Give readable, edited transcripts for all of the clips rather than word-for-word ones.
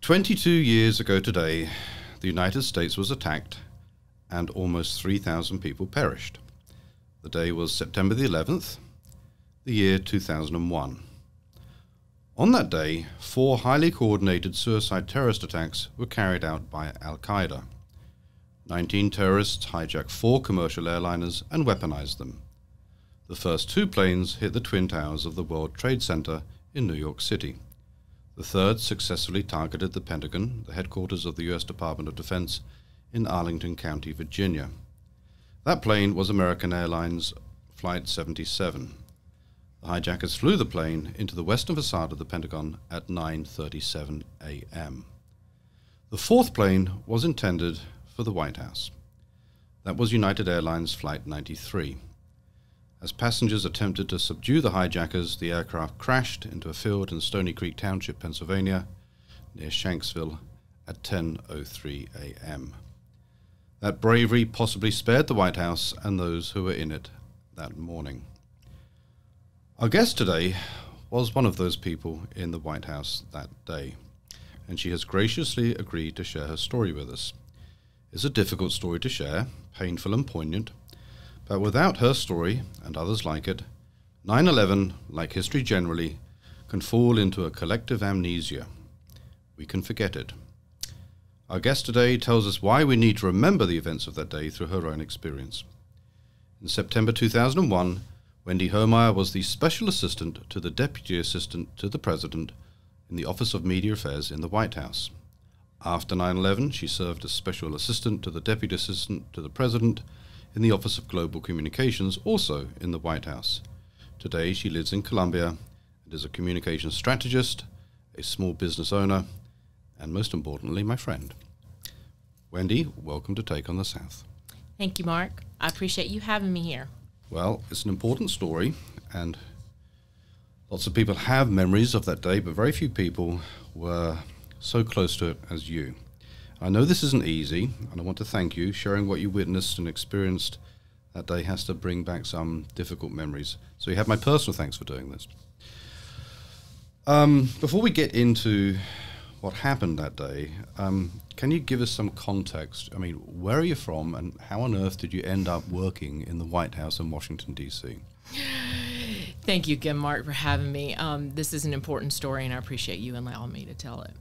22 years ago today, the United States was attacked and almost 3,000 people perished. The day was September the 11th, the year 2001. On that day, 4 highly coordinated suicide terrorist attacks were carried out by Al-Qaeda. 19 terrorists hijacked 4 commercial airliners and weaponized them. The first 2 planes hit the Twin Towers of the World Trade Center in New York City. The third successfully targeted the Pentagon, the headquarters of the U.S. Department of Defense, in Arlington County, Virginia. That plane was American Airlines Flight 77. The hijackers flew the plane into the western facade of the Pentagon at 9:37 a.m. The fourth plane was intended for the White House. That was United Airlines Flight 93. As passengers attempted to subdue the hijackers, the aircraft crashed into a field in Stony Creek Township, Pennsylvania, near Shanksville at 10:03 a.m. That bravery possibly spared the White House and those who were in it that morning. Our guest today was one of those people in the White House that day, and she has graciously agreed to share her story with us. It's a difficult story to share, painful and poignant, but without her story, and others like it, 9/11, like history generally, can fall into a collective amnesia. We can forget it. Our guest today tells us why we need to remember the events of that day through her own experience. In September 2001, Wendy Homeyer was the Special Assistant to the Deputy Assistant to the President in the Office of Media Affairs in the White House. After 9/11, she served as Special Assistant to the Deputy Assistant to the President in the Office of Global Communications, also in the White House. Today, she lives in Colombia and is a communications strategist, a small business owner, and most importantly, my friend. Wendy, welcome to Take on the South. Thank you, Mark. I appreciate you having me here. Well, it's an important story, and lots of people have memories of that day, but very few people were so close to it as you. I know this isn't easy, and I want to thank you. Sharing what you witnessed and experienced that day has to bring back some difficult memories. So you have my personal thanks for doing this. Before we get into what happened that day, can you give us some context? I mean, where are you from, and how on earth did you end up working in the White House in Washington, D.C.? Thank you again, Mark, for having me. This is an important story, and I appreciate you allowing me to tell it.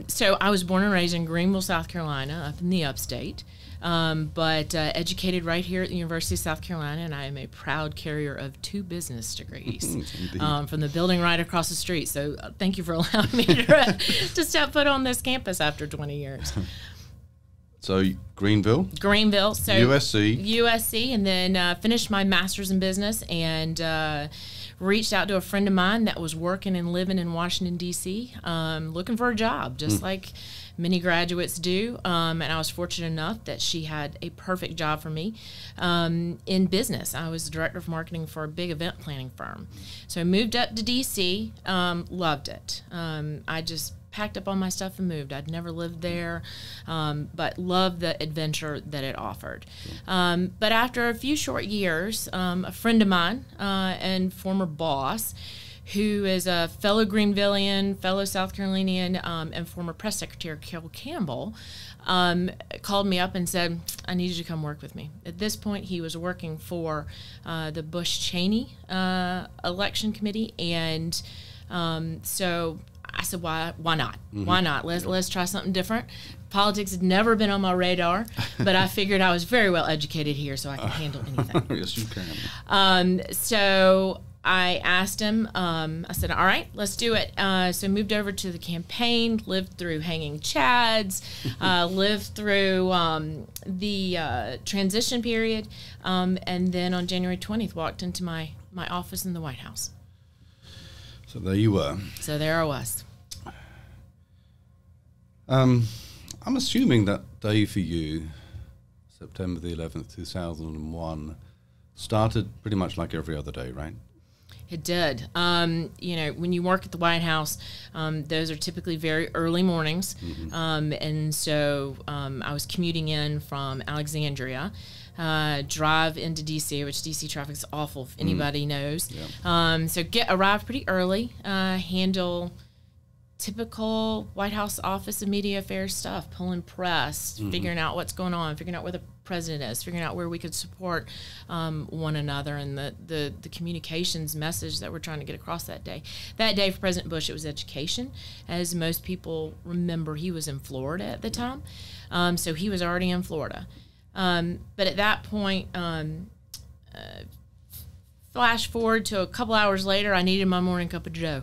So I was born and raised in Greenville, South Carolina, up in the upstate, but educated right here at the University of South Carolina, and I am a proud carrier of 2 business degrees from the building right across the street. So thank you for allowing me to step foot on this campus after 20 years. So Greenville, so USC, and then finished my master's in business and reached out to a friend of mine that was working and living in Washington, D.C., looking for a job, just like many graduates do. And I was fortunate enough that she had a perfect job for me in business. I was the director of marketing for a big event planning firm. So I moved up to D.C., loved it. I just packed up all my stuff and moved. I'd never lived there, but loved the adventure that it offered. But after a few short years, a friend of mine and former boss, who is a fellow Greenvillian, fellow South Carolinian, and former press secretary, Carol Campbell, called me up and said, I need you to come work with me. At this point, he was working for the Bush-Cheney election committee, and so I said, why not? Why not? Let's try something different. Politics had never been on my radar, but I figured I was very well educated here, so I can handle anything. Yes, you can. So I asked him, I said, all right, let's do it. So moved over to the campaign, lived through hanging chads, lived through the transition period, and then on January 20th, walked into my office in the White House. So there you were. So there I was. I'm assuming that day for you, September the 11th, 2001, started pretty much like every other day, right? It did. You know, when you work at the White House, those are typically very early mornings. And so I was commuting in from Alexandria, drive into D.C., which D.C. traffic is awful, if anybody knows. So arrive pretty early, handle typical White House Office of Media Affairs stuff, pulling press, figuring out what's going on, figuring out where the president is, figuring out where we could support one another, and the communications message that we're trying to get across that day. That day for President Bush, it was education. As most people remember, he was in Florida at the time, so he was already in Florida. But at that point, flash forward to a couple hours later, I needed my morning cup of joe.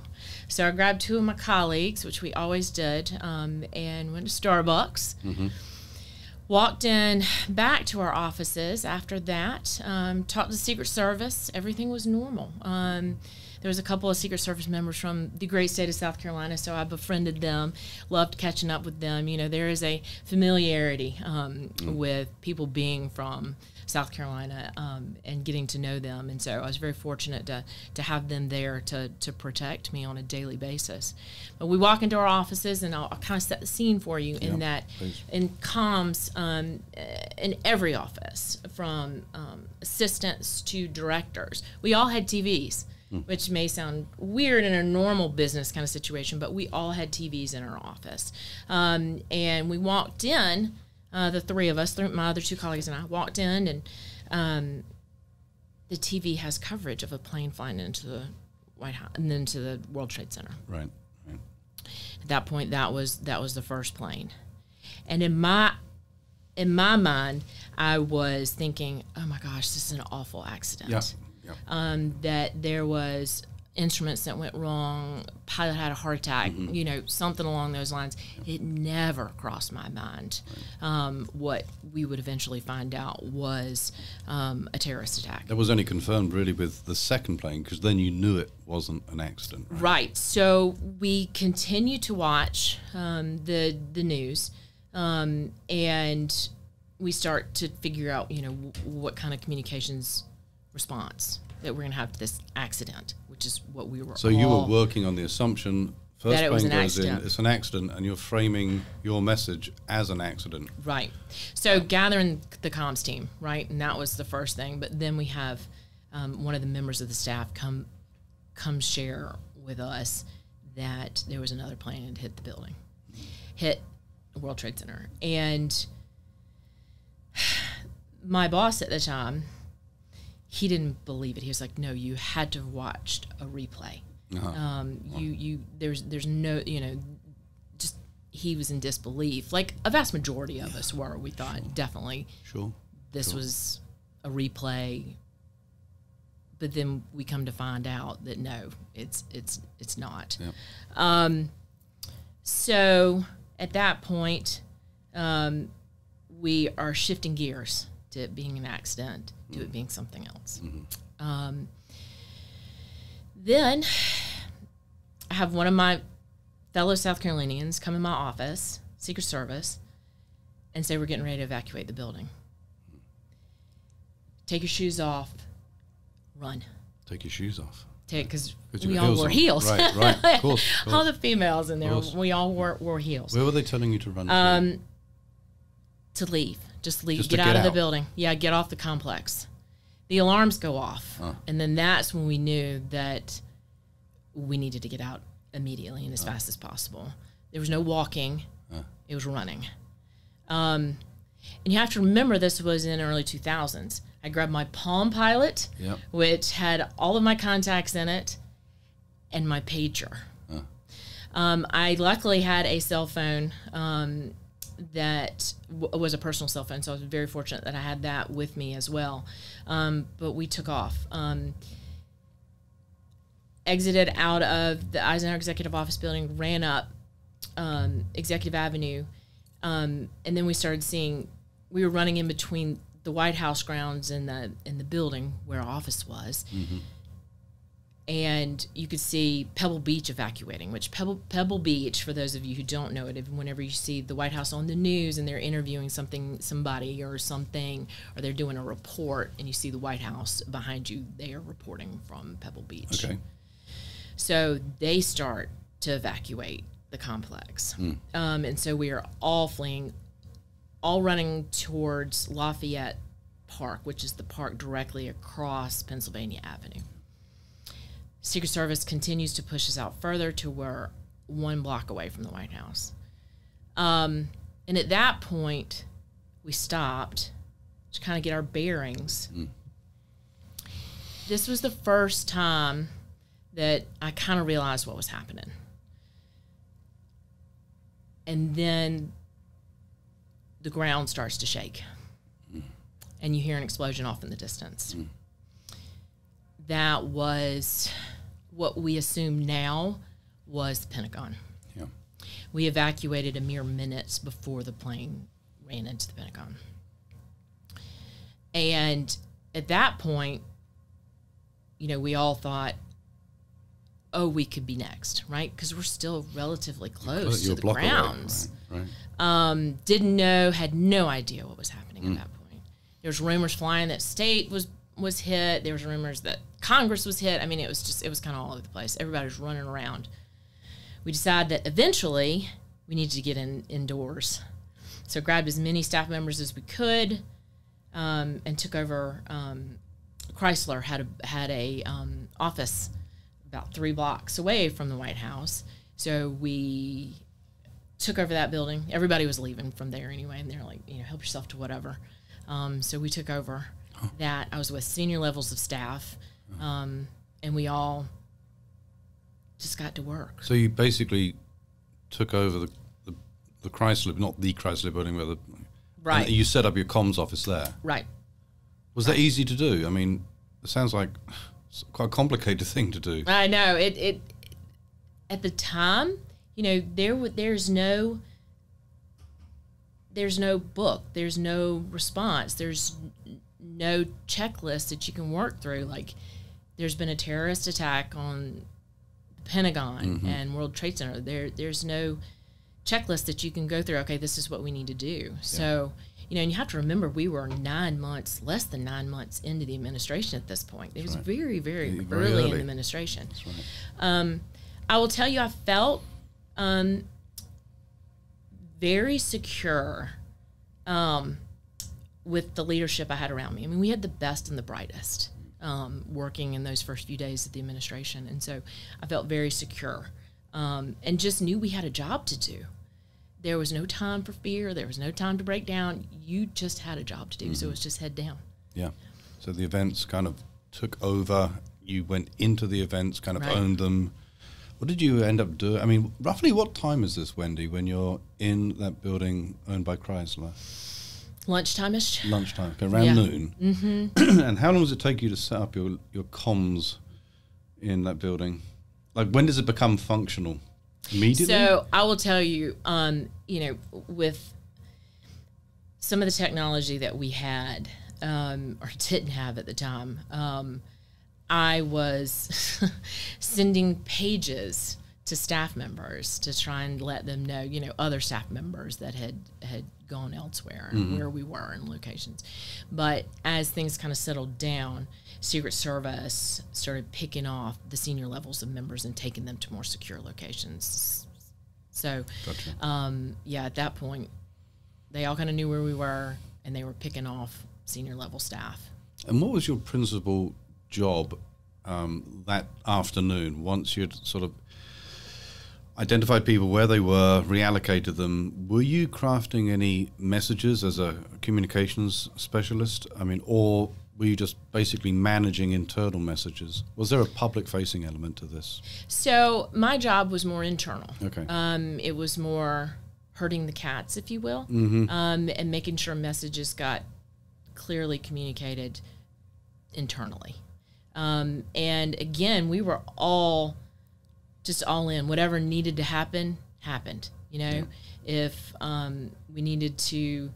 So I grabbed two of my colleagues, which we always did, and went to Starbucks. Walked in back to our offices after that, talked to the Secret Service. Everything was normal. There was a couple of Secret Service members from the great state of South Carolina, so I befriended them, loved catching up with them. You know, there is a familiarity with people being from South Carolina and getting to know them, and so I was very fortunate to have them there to protect me on a daily basis. But we walk into our offices, and I'll kind of set the scene for you in that please. In comms in every office, from assistants to directors, we all had TVs. Which may sound weird in a normal business kind of situation, but we all had TVs in our office. And we walked in, the three of us, my other two colleagues and I, walked in, and the TV has coverage of a plane flying into the White House and then to the World Trade Center. Right. At that point, that was the first plane. And in my mind, I was thinking, oh my gosh, this is an awful accident. Yeah. That there was instruments that went wrong, pilot had a heart attack, you know, something along those lines. It never crossed my mind. What we would eventually find out was a terrorist attack. That was only confirmed really with the second plane, because then you knew it wasn't an accident. Right. So we continue to watch the news, and we start to figure out, you know, what kind of communications response that we're going to have to this accident, which is what we were. So you were working on the assumption first that it was plane an goes accident. in, it's an accident, and you're framing your message as an accident. Right. So gathering the comms team, right, and that was the first thing. But then we have one of the members of the staff come share with us that there was another plane and hit the building, hit the World Trade Center, and my boss at the time, he didn't believe it. He was like, "No, you had to have watched a replay. There's no, you know, just." He was in disbelief, like a vast majority of us were. We thought definitely, this was a replay. But then we come to find out that no, it's not. Yep. So at that point, we are shifting gears to it being an accident, to it being something else. Then I have one of my fellow South Carolinians come in my office, Secret Service, and say we're getting ready to evacuate the building. Take your shoes off, run. Take your shoes off. Because we all wore heels. Right, of course. All the females in there, we all wore heels. Where were they telling you to run to leave. Just leave. Just get to out get of the out. building. Yeah, get off the complex. The alarms go off. And then that's when we knew that we needed to get out immediately and as fast as possible. There was no walking. It was running. And you have to remember this was in early 2000s. I grabbed my Palm Pilot, which had all of my contacts in it, and my pager. I luckily had a cell phone that was a personal cell phone, so I was very fortunate that I had that with me as well. But we took off. Exited out of the Eisenhower Executive Office building, ran up Executive Avenue, and then we started seeing, we were running in between the White House grounds and the building where our office was. And you could see Pebble Beach evacuating, which Pebble Beach, for those of you who don't know it, whenever you see the White House on the news and they're interviewing somebody or something, or they're doing a report and you see the White House behind you, they are reporting from Pebble Beach. Okay. So they start to evacuate the complex. And so we are all fleeing, all running towards Lafayette Park, which is the park directly across Pennsylvania Avenue. Secret Service continues to push us out further to where 1 block away from the White House. And at that point, we stopped to kind of get our bearings. This was the first time that I kind of realized what was happening. And then the ground starts to shake. And you hear an explosion off in the distance. That was what we assume now was the Pentagon. Yeah. We evacuated a mere minutes before the plane ran into the Pentagon. And at that point, you know, we all thought, oh, we could be next, right? Because we're still relatively close to the grounds. Right. Didn't know, had no idea what was happening at that point. There was rumors flying that state was hit. There was rumors that Congress was hit. I mean, it was kind of all over the place. Everybody was running around. We decided that eventually we needed to get indoors. So grabbed as many staff members as we could, and took over. Chrysler had a office about 3 blocks away from the White House. So we took over that building. Everybody was leaving from there anyway, and they're like, you know, help yourself to whatever. So we took over that. I was with senior levels of staff, and we all just got to work. So you basically took over the Chrysler, not the Chrysler building, but right. And you set up your comms office there. Right. Was that easy to do? I mean, it sounds like it's quite a complicated thing to do. I know it. At the time, you know, there's no book, there's no response, there's no checklist that you can work through. Like, there's been a terrorist attack on the Pentagon and World Trade Center. There's no checklist that you can go through. Okay, this is what we need to do. So, you know, and you have to remember we were less than 9 months into the administration at this point. It was very, very early in the administration. That's right. I will tell you, I felt very secure with the leadership I had around me. I mean, we had the best and the brightest working in those first few days of the administration. And so I felt very secure and just knew we had a job to do. There was no time for fear. There was no time to break down. You just had a job to do, so it was just head down. Yeah. So the events kind of took over. You went into the events, kind of owned them. What did you end up doing? I mean, roughly what time is this, Wendy, when you're in that building owned by Chrysler? Lunchtime-ish. Lunchtime, okay, around noon. Mm-hmm. And how long does it take you to set up your comms in that building? Like, when does it become functional? Immediately? So I will tell you, you know, with some of the technology that we had or didn't have at the time, I was sending pages to staff members to try and let them know, you know, other staff members that had gone elsewhere and where we were in locations. But as things kind of settled down, Secret Service started picking off the senior levels of members and taking them to more secure locations. So, yeah, at that point, they all kind of knew where we were, and they were picking off senior level staff. And what was your principal job that afternoon, once you'd sort of identified people where they were, reallocated them? Were you crafting any messages as a communications specialist? I mean, or were you just basically managing internal messages? Was there a public-facing element to this? So my job was more internal. Okay. It was more herding the cats, if you will, and making sure messages got clearly communicated internally. And again, we were all in. Whatever needed to happen, happened. You know, if we needed to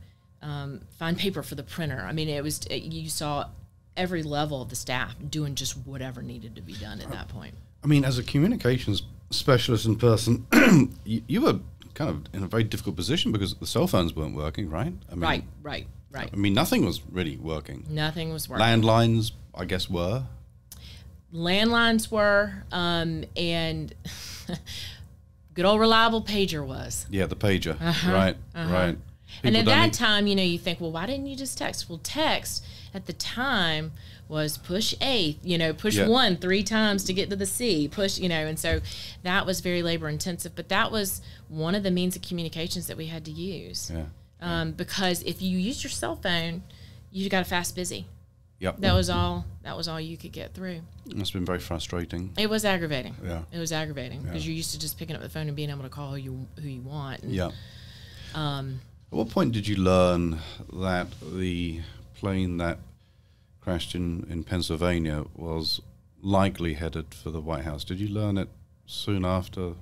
find paper for the printer, I mean, you saw every level of the staff doing just whatever needed to be done at that point. I mean, as a communications specialist in person, you were kind of in a very difficult position because the cell phones weren't working, right? I mean, Right. I mean, nothing was really working. Nothing was working. Landlines, I guess, were. Landlines were, and good old reliable pager was. Yeah, the pager. Right. And at that time, you know, you think, well, why didn't you just text? Well, text at the time was push A, you know, push 1 3 times to get to the C, push, you know, and so that was very labor intensive. But that was one of the means of communications that we had to use. Because if you used your cell phone, you got a fast busy. Yep. That was all you could get through. It must have been very frustrating. It was aggravating. Yeah. It was aggravating because you're used to just picking up the phone and being able to call who you want. And, At what point did you learn that the plane that crashed in Pennsylvania was likely headed for the White House? Did you learn it soon after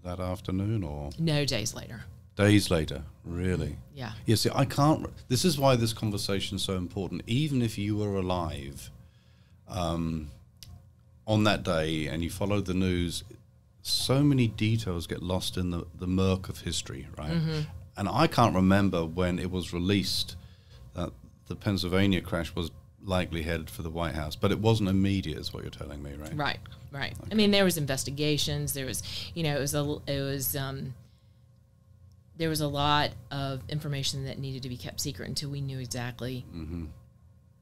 that afternoon, or? No, days later. Days later, really? Yeah. Yeah, see, I can't. This is why this conversation is so important. Even if you were alive on that day and you followed the news, so many details get lost in the murk of history, right? Mm-hmm. And I can't remember when it was released that the Pennsylvania crash was likely headed for the White House, but it wasn't immediate, is what you're telling me, right? Right. Okay. I mean, there was investigations. There was, you know, there was a lot of information that needed to be kept secret until we knew exactly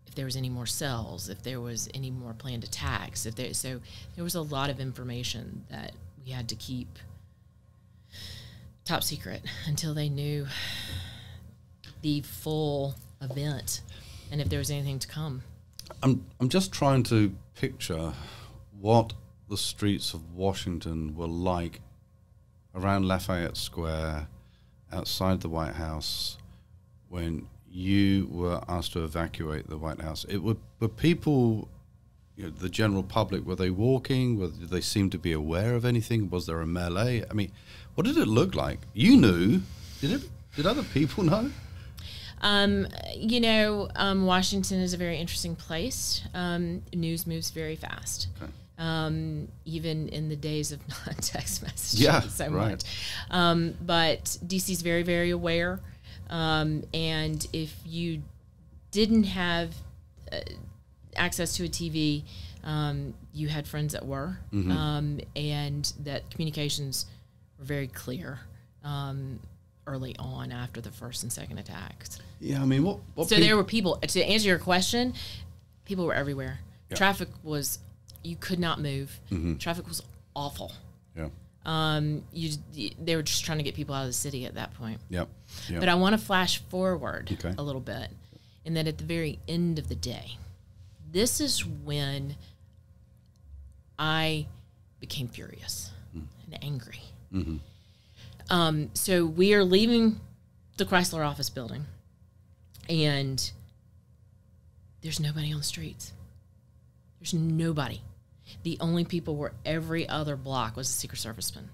if there was any more cells, if there was any more planned attacks. So there was a lot of information that we had to keep top secret until they knew the full event and if there was anything to come. I'm just trying to picture what the streets of Washington were like around Lafayette Square, outside the White House, when you were asked to evacuate the White House. Were people, you know, the general public, were they walking? Did they seem to be aware of anything? Was there a melee? I mean, what did it look like? You knew. Did other people know? You know, Washington is a very interesting place. News moves very fast. Okay. Even in the days of non-text messages so much. But DC's very, very aware. And if you didn't have access to a TV, you had friends that were, and that communications were very clear early on after the first and second attacks. Yeah, I mean, what so there were people, to answer your question, people were everywhere. Yeah. Traffic was, you could not move. Traffic was awful. Yeah. They were just trying to get people out of the city at that point. Yep. But I want to flash forward a little bit, and that at the very end of the day, this is when I became furious and angry. So we are leaving the Chrysler office building, and there's nobody on the streets. There's nobody. The only people were every other block was a Secret Serviceman.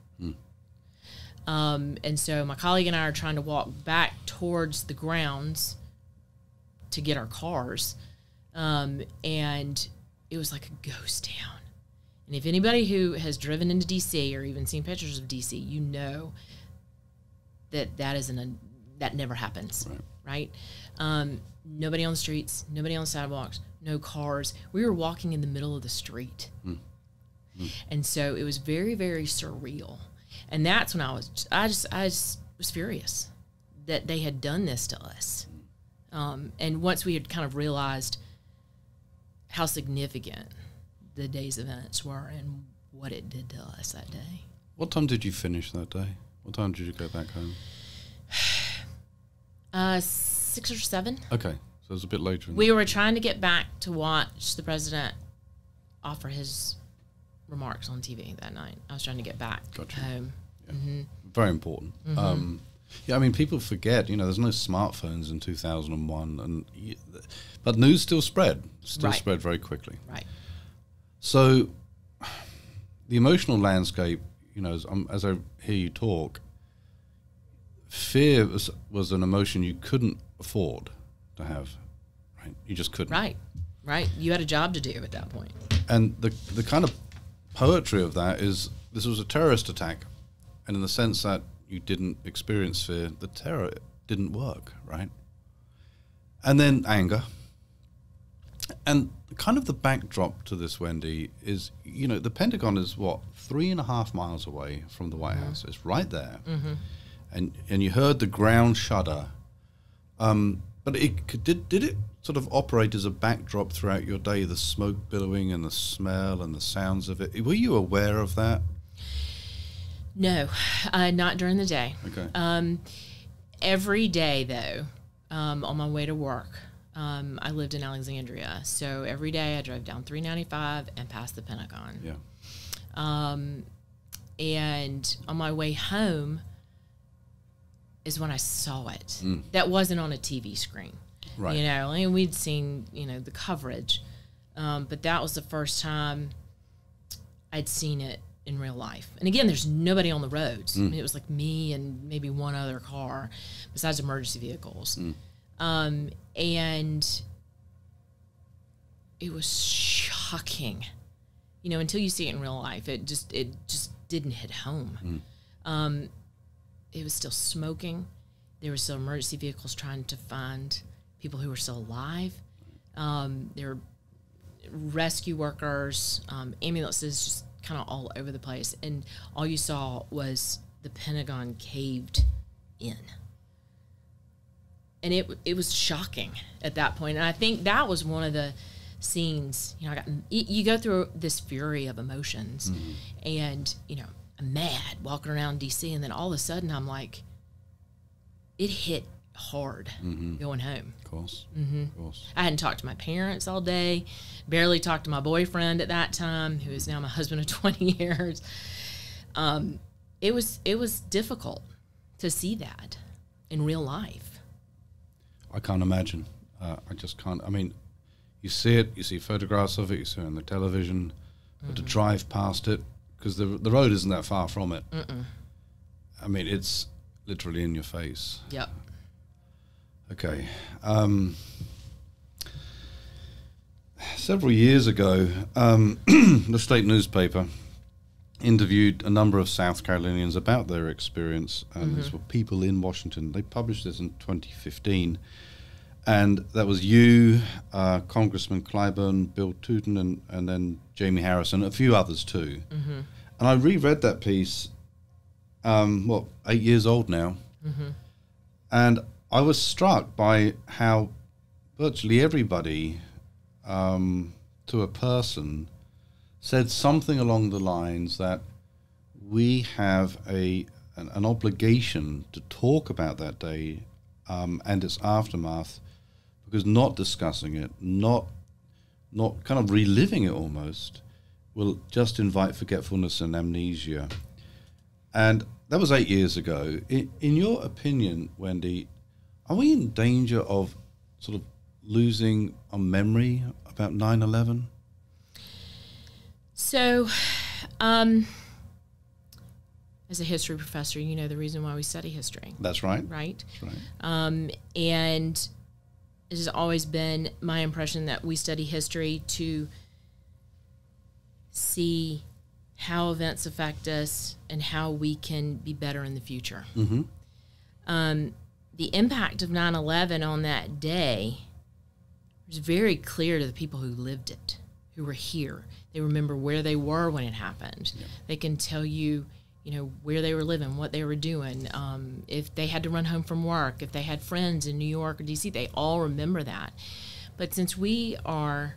And so my colleague and I are trying to walk back towards the grounds to get our cars. And it was like a ghost town. And if anybody who has driven into D.C. or even seen pictures of D.C., you know that that never happens, right? Nobody on the streets, nobody on the sidewalks, no cars. We were walking in the middle of the street. And so it was very, very surreal. And that's when I just was furious that they had done this to us. And once we had kind of realized how significant the day's events were and what it did to us that day. What time did you finish that day? What time did you go back home? 6 or 7. Okay, so it was a bit later. We were trying to get back to watch the president offer his remarks on TV that night. I was trying to get back home. Yeah. Very important. Yeah, I mean, people forget, you know, there's no smartphones in 2001, but news still spread very quickly. Right. So the emotional landscape, you know, as I hear you talk, fear was an emotion you couldn't afford to have, right? You just couldn't. Right. You had a job to do at that point. And the kind of poetry of that is, this was a terrorist attack, and in the sense that you didn't experience fear, the terror didn't work, right? And then anger. And kind of the backdrop to this, Wendy, is, you know, the Pentagon is 3.5 miles away from the White House. It's right there. And you heard the ground shudder But did it sort of operate as a backdrop throughout your day, the smoke billowing and the smell and the sounds of it? Were you aware of that? No, not during the day. Okay. Every day, though, on my way to work, I lived in Alexandria, so every day I drove down 395 and past the Pentagon. Yeah. And on my way home is when I saw it. Mm. That wasn't on a TV screen. Right. You know, I mean, we'd seen, the coverage, but that was the first time I'd seen it in real life. And again, there's nobody on the roads. I mean, it was like me and maybe one other car besides emergency vehicles. And it was shocking, until you see it in real life. It just didn't hit home. It was still smoking. There were still emergency vehicles trying to find people who were still alive. There were rescue workers, ambulances, just kind of all over the place. And all you saw was the Pentagon caved in. And it was shocking at that point. And I think that was one of the scenes, you go through this fury of emotions. And, I'm mad walking around D.C. And then all of a sudden I'm like, it hit hard going home. Of course. Of course. I hadn't talked to my parents all day, barely talked to my boyfriend at that time, who is now my husband of 20 years. It was difficult to see that in real life. I can't imagine. I just can't. I mean, you see it, you see photographs of it, you see it on the television, but to drive past it, because the road isn't that far from it. I mean, it's literally in your face. Yep. Okay. Several years ago, the state newspaper interviewed a number of South Carolinians about their experience, and these were people in Washington. They published this in 2015, and that was you, Congressman Clyburn, Bill Tootin, and then Jamie Harrison, a few others too. And I reread that piece, 8 years old now, and I was struck by how virtually everybody, to a person, said something along the lines that we have an obligation to talk about that day and its aftermath, because not discussing it, not kind of reliving it almost, will just invite forgetfulness and amnesia. And that was 8 years ago. In your opinion, Wendy, are we in danger of sort of losing our memory about 9/11? So, as a history professor, you know the reason why we study history. That's right. Right? That's right. And it has always been my impression that we study history to see how events affect us and how we can be better in the future. The impact of 9/11 on that day was very clear to the people who lived it, who were here. They remember where they were when it happened. Yeah. They can tell you, where they were living, what they were doing, if they had to run home from work, if they had friends in New York or D.C., they all remember that. But since we are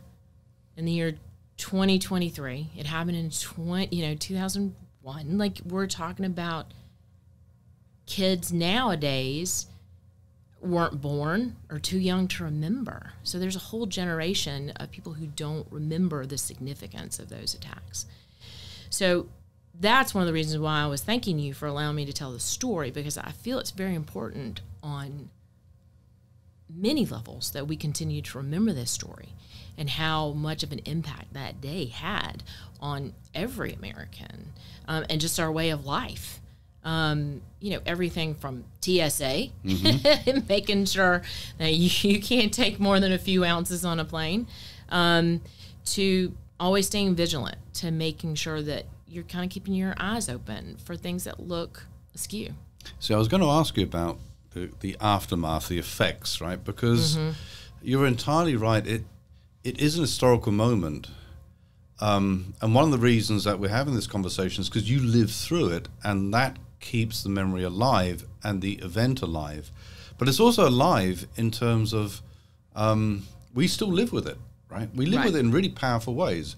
in the year 2023, it happened in 2001, like we're talking about kids nowadays weren't born or too young to remember. So there's a whole generation of people who don't remember the significance of those attacks. So that's one of the reasons why I was thanking you for allowing me to tell the story, because I feel it's very important on many levels that we continue to remember this story and how much of an impact that day had on every American, and just our way of life. Everything from TSA, making sure that you can't take more than a few ounces on a plane, to always staying vigilant, to making sure that you're kind of keeping your eyes open for things that look askew. So I was going to ask you about the aftermath, the effects, right? Because you're entirely right. It is an historical moment. And one of the reasons that we're having this conversation is because you lived through it, and that keeps the memory alive and the event alive. But it's also alive in terms of we still live with it, right? We live with it in really powerful ways.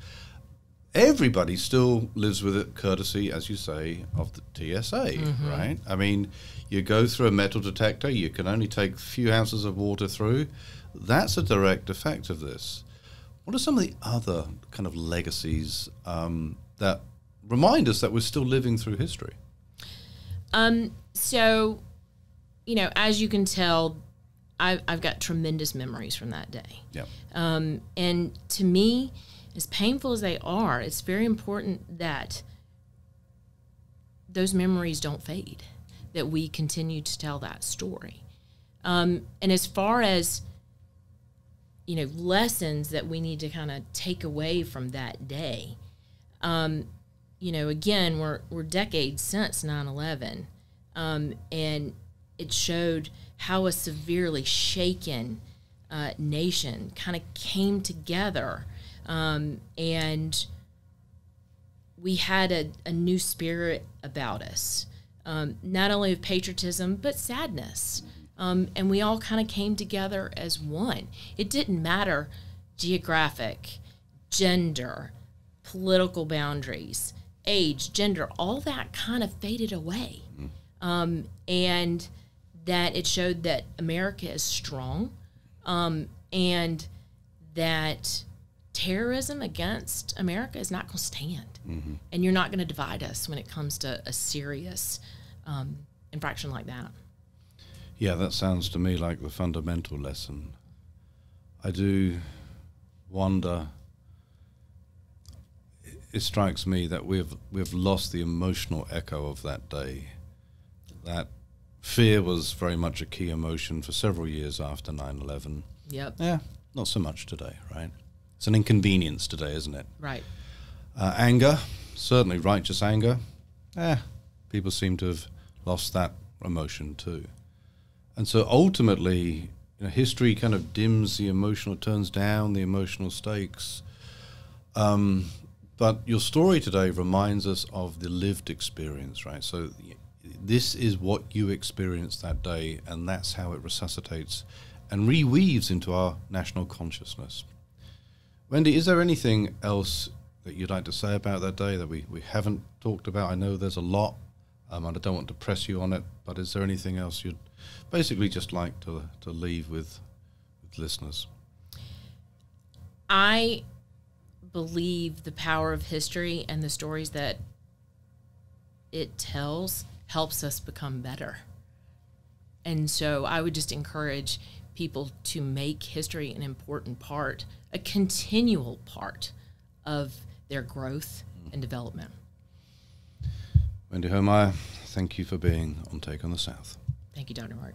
Everybody still lives with it, courtesy, as you say, of the TSA, right? I mean, you go through a metal detector, you can only take a few ounces of water through. That's a direct effect of this. What are some of the other kind of legacies that remind us that we're still living through history? So, you know, as you can tell, I've got tremendous memories from that day. Yeah. And to me, as painful as they are, it's very important that those memories don't fade, that we continue to tell that story. And as far as, you know, lessons that we need to kind of take away from that day, you know, again, we're decades since 9/11, and it showed how a severely shaken nation kind of came together, and we had a new spirit about us, not only of patriotism but sadness, and we all kind of came together as one. It didn't matter geographic, gender, political boundaries, age, gender, all that kind of faded away. And that it showed that America is strong, and that terrorism against America is not going to stand. And you're not going to divide us when it comes to a serious infraction like that. Yeah, that sounds to me like the fundamental lesson. I do wonder, it strikes me that we've lost the emotional echo of that day. That fear was very much a key emotion for several years after 9/11. Yep. Yeah, not so much today, right? It's an inconvenience today, isn't it? Right. Anger, certainly righteous anger. People seem to have lost that emotion too. And so ultimately, you know, history kind of dims the emotional, turns down the emotional stakes. But your story today reminds us of the lived experience, right? So this is what you experienced that day, and that's how it resuscitates and reweaves into our national consciousness. Wendy, is there anything else that you'd like to say about that day that we haven't talked about? I know there's a lot, and I don't want to press you on it, but is there anything else you'd basically just like to leave with listeners? I believe the power of history and the stories that it tells helps us become better. And so I would just encourage people to make history an important part, a continual part of their growth and development. Wendy Homeyer, thank you for being on Take on the South. Thank you, Dr. Mark.